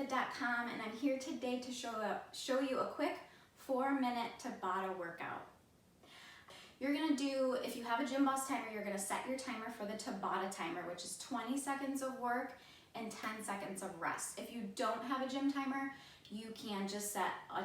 erin.fit.com, and I'm here today to show you a quick 4-minute Tabata workout. You're gonna do, if you have a Gym Boss timer, you're gonna set your timer for the Tabata timer, which is 20 seconds of work and 10 seconds of rest. If you don't have a gym timer, you can just set a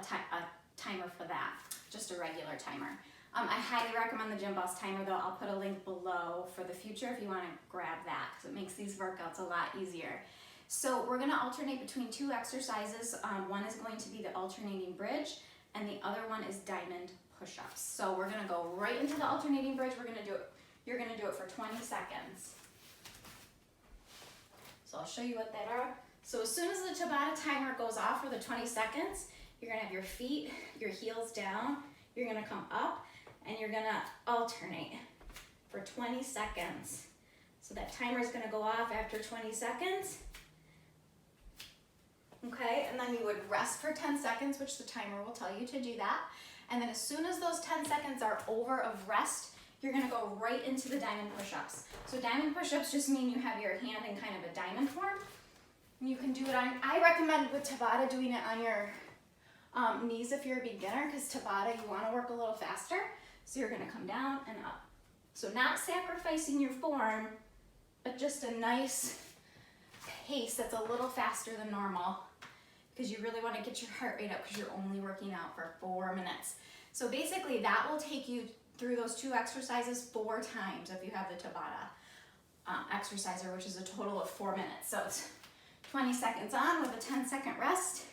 timer for that, just a regular timer. I highly recommend the Gym Boss timer though. I'll put a link below for the future if you wanna grab that, because it makes these workouts a lot easier. So we're gonna alternate between two exercises. One is going to be the alternating bridge, and the other one is diamond push-ups. So we're gonna go right into the alternating bridge. You're gonna do it for 20 seconds. So I'll show you what that are. So as soon as the Tabata timer goes off for the 20 seconds, you're gonna have your feet, your heels down, you're gonna come up, and you're gonna alternate for 20 seconds. So that timer is gonna go off after 20 seconds. Okay, and then you would rest for 10 seconds, which the timer will tell you to do that. And then as soon as those 10 seconds are over of rest, you're gonna go right into the diamond push-ups. So diamond push-ups just mean you have your hand in kind of a diamond form. And you can do it on, I recommend with Tabata doing it on your knees if you're a beginner, because Tabata you wanna work a little faster. So you're gonna come down and up. So not sacrificing your form, but just a nice pace that's a little faster than normal, because you really wanna get your heart rate up because you're only working out for 4 minutes. So basically that will take you through those two exercises 4 times if you have the Tabata exerciser, which is a total of 4 minutes. So it's 20 seconds on with a 10-second rest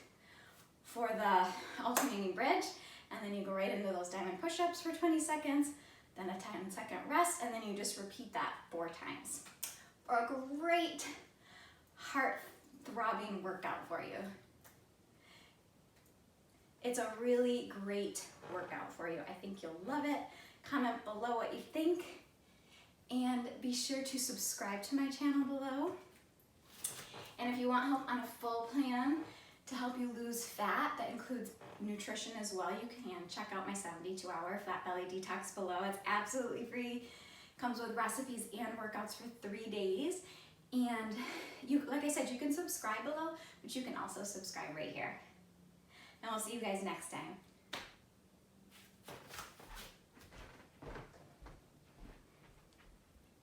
for the alternating bridge, and then you go right into those diamond push-ups for 20 seconds, then a 10-second rest, and then you just repeat that 4 times. For a great heart-throbbing workout for you. It's a really great workout for you. I think you'll love it. Comment below what you think, and be sure to subscribe to my channel below. And if you want help on a full plan to help you lose fat, that includes nutrition as well, you can check out my 72-hour fat belly detox below. It's absolutely free, comes with recipes and workouts for 3 days. And you, like I said, you can subscribe below, but you can also subscribe right here. And we'll see you guys next time.